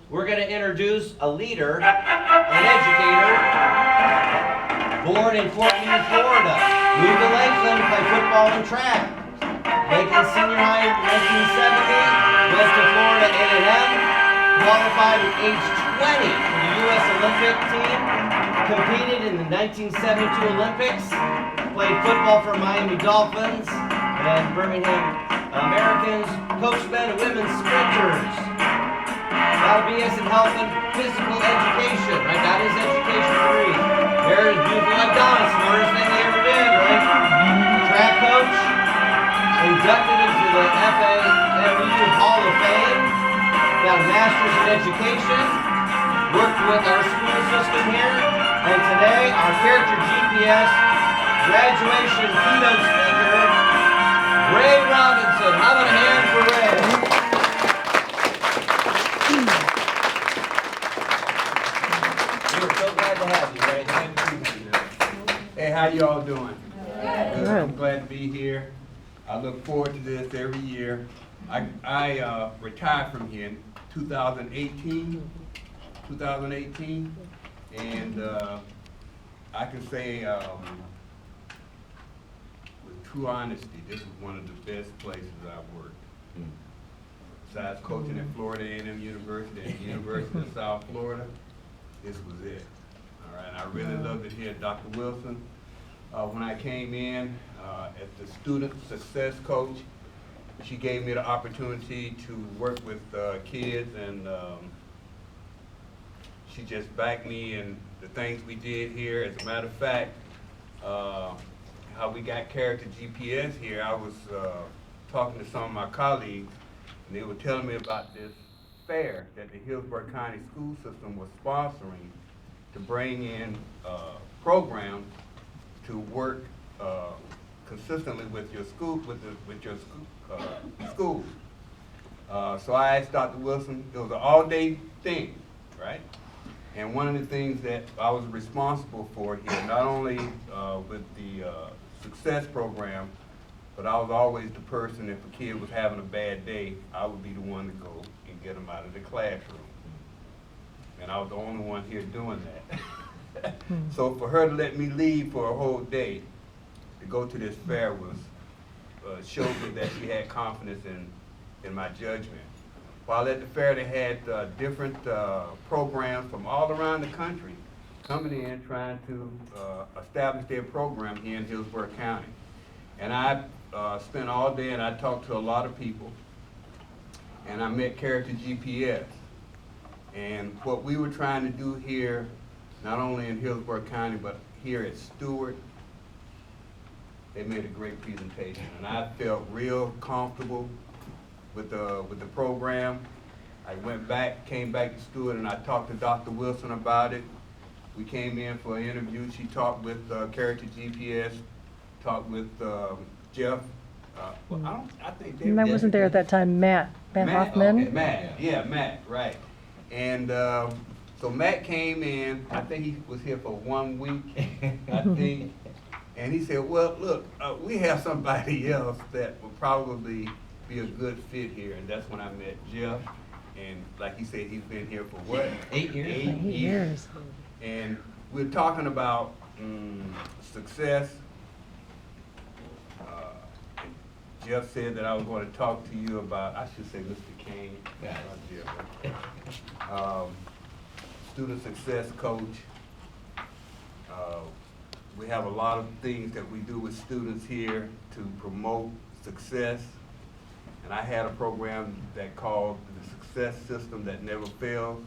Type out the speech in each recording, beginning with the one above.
we're going to introduce a leader, an educator, born in Fort Meade, Florida. Moved to Lakeland, played football and track. Lakeland Senior High in 1970, went to Florida A&M, qualified at age 20 for the U.S. Olympic team, competed in the 1972 Olympics, played football for Miami Dolphins and Birmingham Americans, coached men and women's sprinters. Got a BS in health and physical education, right? Got his education degree. Hair is beautiful like Donna, smartest thing he ever did, right? Track coach, inducted into the FAMU Hall of Fame. Got a master's in education. Worked with our school system here. And today, our character GPS graduation keynote speaker, Ray Robinson. How about a hand for Ray? We're so glad to have you, Ray. Thank you. Hey, how you all doing? Good. I'm glad to be here. I look forward to this every year. I retired from here in 2018, and I can say with true honesty, this is one of the best places I've worked. Besides coaching at Florida A&M University and the University of South Florida, this was it. All right, I really loved it here. Dr. Wilson, when I came in as the student success coach, she gave me the opportunity to work with kids, and she just backed me in the things we did here. As a matter of fact, how we got character GPS here, I was talking to some of my colleagues, and they were telling me about this fair that the Hillsborough County School System was sponsoring to bring in programs to work consistently with your school, school. So I asked Dr. Wilson. It was an all-day thing, right? And one of the things that I was responsible for here, not only with the success program, but I was always the person, if a kid was having a bad day, I would be the one to go and get them out of the classroom. And I was the only one here doing that. So for her to let me leave for a whole day to go to this fair was showed me that she had confidence in my judgment. While at the fair, they had different programs from all around the country coming in trying to establish their program here in Hillsborough County. And I spent all day and I talked to a lot of people, and I met Character GPS. And what we were trying to do here, not only in Hillsborough County, but here at Stewart, they made a great presentation. And I felt real comfortable with the program. I came back to Stewart, and I talked to Dr. Wilson about it. We came in for an interview. She talked with Character GPS, talked with Jeff. I think they. And I wasn't there at that time. Matt Hoffman. Okay, Matt, right. And so Matt came in. I think he was here for 1 week. I think, and he said, "Well, look, we have somebody else that will probably be a good fit here." And that's when I met Jeff. And like he said, he's been here for what? 8 years. 8 years. And we're talking about success. Jeff said that I was going to talk to you about, I should say Mr. King, student success coach. We have a lot of things that we do with students here to promote success. And I had a program that called the Success System That Never Fails.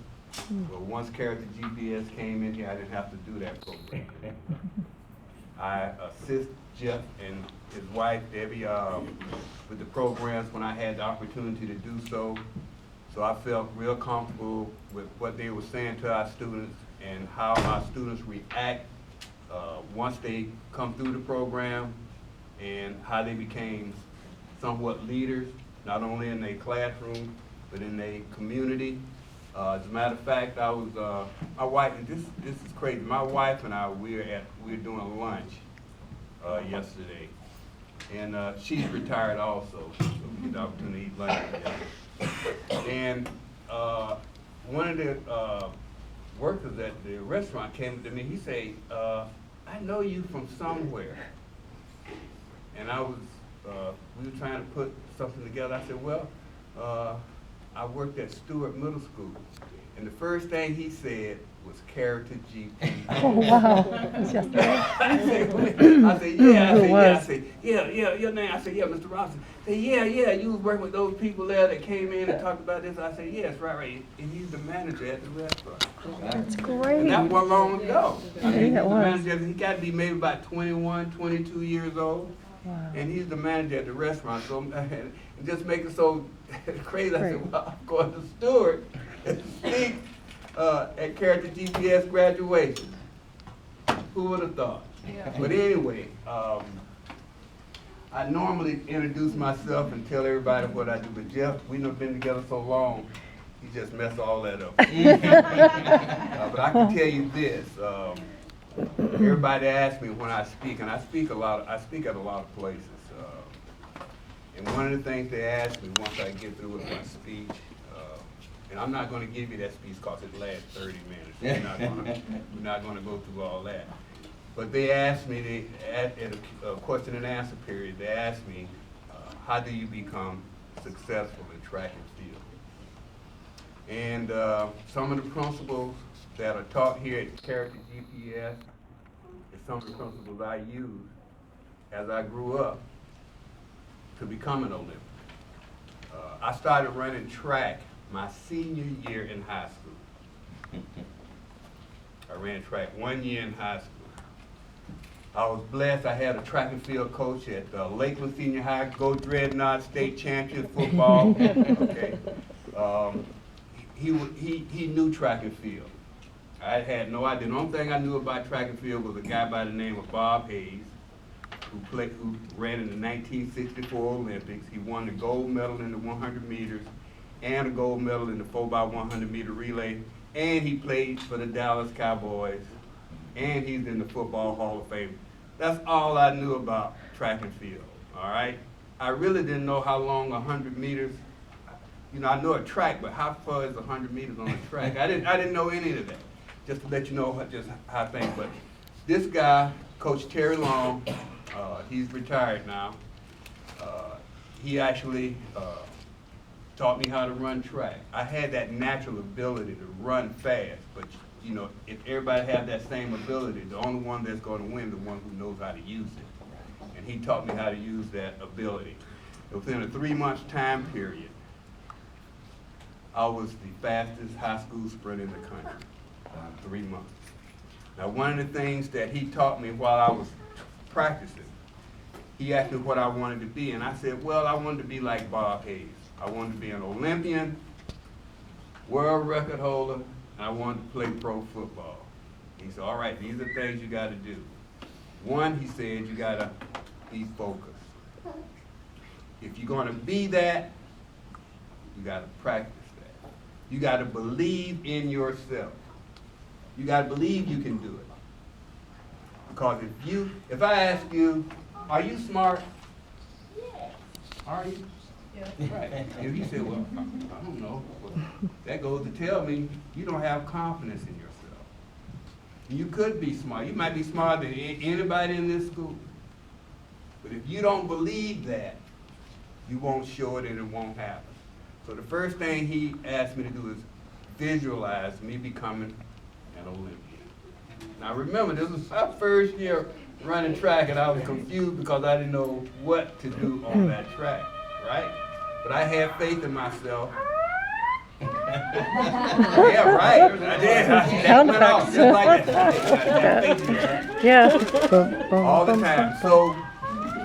Well, once Character GPS came in here, I didn't have to do that program. I assist Jeff and his wife, Debbie, with the programs when I had the opportunity to do so. So I felt real comfortable with what they were saying to our students and how our students react once they come through the program, and how they became somewhat leaders, not only in their classroom, but in their community. As a matter of fact, I was, my wife, and this is crazy, my wife and I, we were doing lunch yesterday. And she's retired also, so we get the opportunity to eat lunch together. And one of the workers at the restaurant came to me. He said, "I know you from somewhere." And I was, we were trying to put something together. I said, "Well, I worked at Stewart Middle School." And the first thing he said was character GP. Oh, wow. That was yesterday. I said, yeah. It was. I said, yeah, your name. I said, yeah, Mr. Robinson. I said, yeah, you was working with those people there that came in and talked about this. I said, yes, right. And he's the manager at the restaurant. That's great. And that wasn't long ago. I mean, he's Yeah, it the was. manager. He got to be maybe about 21, 22 years old. Wow. And he's the manager at the restaurant. So and just make it so crazy. I said, well, I'm going to Stewart and speak at Character GPS graduation. Who would have thought? Yeah. But anyway, I normally introduce myself and tell everybody what I do. But Jeff, we've been together so long, he just messed all that up. But I can tell you this. Everybody asks me when I speak, and I speak at a lot of places. And one of the things they ask me once I get through with my speech, and I'm not going to give you that speech because it lasts 30 minutes. We're not going to go through all that. But they asked me, at a question and answer period, they asked me, how do you become successful in track and field? And some of the principles that are taught here at Character GPS is some of the principles I used as I grew up to become an Olympian. I started running track my senior year in high school. I ran track 1 year in high school. I was blessed. I had a track and field coach at Lakeland Senior High, Go Dreadnought, state champion football. Okay. He knew track and field. I had no idea. The only thing I knew about track and field was a guy by the name of Bob Hayes, who ran in the 1964 Olympics. He won the gold medal in the 100 meters and a gold medal in the 4x100 meter relay, and he played for the Dallas Cowboys, and he's in the Football Hall of Fame. That's all I knew about track and field, all right? I really didn't know how long 100 meters, you know, I know a track, but how far is 100 meters on a track? I didn't know any of that, just to let you know just how things, but this guy, Coach Terry Long, he's retired now. He actually taught me how to run track. I had that natural ability to run fast, but you know, if everybody had that same ability, the only one that's going to win is the one who knows how to use it. And he taught me how to use that ability. Within a 3-month time period, I was the fastest high school sprinter in the country in 3 months. Now, one of the things that he taught me while I was practicing, he asked me what I wanted to be, and I said, well, I wanted to be like Bob Hayes. I wanted to be an Olympian, world record holder, and I wanted to play pro football. He said, all right, these are things you got to do. One, he said, you got to be focused. If you're going to be that, you got to practice that. You got to believe in yourself. You got to believe you can do it. Because if I ask you, are you smart? Yes. Are you? Yeah. Right. If you say, well, I don't know, well, that goes to tell me you don't have confidence in yourself. You could be smart. You might be smarter than anybody in this school. But if you don't believe that, you won't show it and it won't happen. So the first thing he asked me to do is visualize me becoming an Olympian. Now remember, this was my first year running track, and I was confused because I didn't know what to do on that track, right? But I had faith in myself. Yeah, right. I did. That went off just like that. Yeah. All the time. So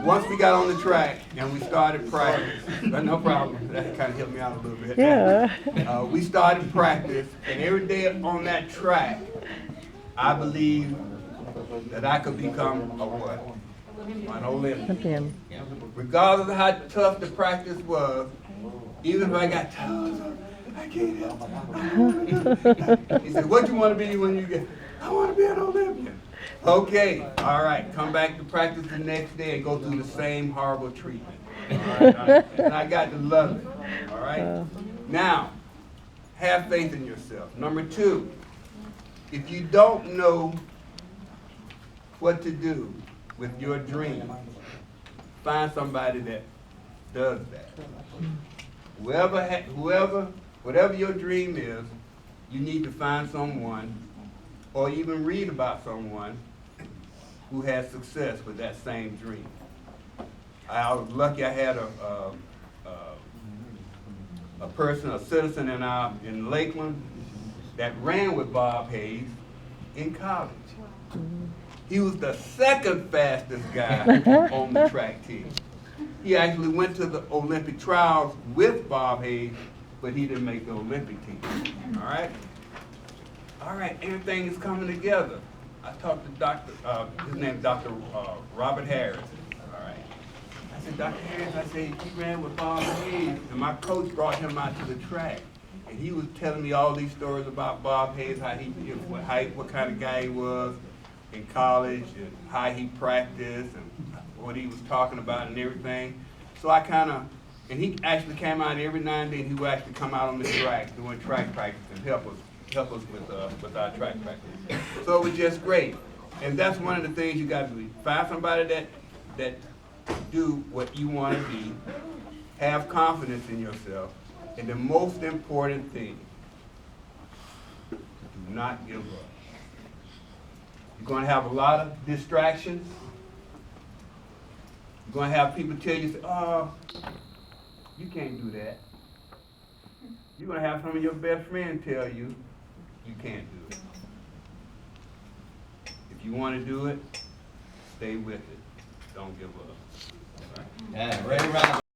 once we got on the track and we started practice, but no problem. That kind of helped me out a little bit. Yeah. We started practice, and every day on that track, I believe that I could become a what? An Olympian. Regardless of how tough the practice was, even if I got tough, I can't help it. He said, what you want to be when you get, I want to be an Olympian. Okay, all right, come back to practice the next day and go through the same horrible treatment. All right, and I got to love it, all right? Now, have faith in yourself. Number two, if you don't know what to do with your dream, find somebody that does that. Whatever your dream is, you need to find someone or even read about someone who has success with that same dream. I was lucky I had a person, a citizen in Lakeland that ran with Bob Hayes in college. He was the second fastest guy on the track team. He actually went to the Olympic trials with Bob Hayes, but he didn't make the Olympic team. All right? All right, everything is coming together. I talked to his name is Dr. Robert Harris. All right. I said, Dr. Harris, I said, he ran with Bob Hayes, and my coach brought him out to the track. And he was telling me all these stories about Bob Hayes, what kind of guy he was in college, and how he practiced, and what he was talking about and everything. So and he actually came out every now and then. He would actually come out on the track doing track practice and help us with our track practice. So it was just great. And that's one of the things you got to do. Find somebody that do what you want to be, have confidence in yourself, and the most important thing, do not give up. You're going to have a lot of distractions. You're going to have people tell you, oh, you can't do that. You're going to have some of your best friends tell you, you can't do it. If you want to do it, stay with it. Don't give up. All right? Yeah, right around.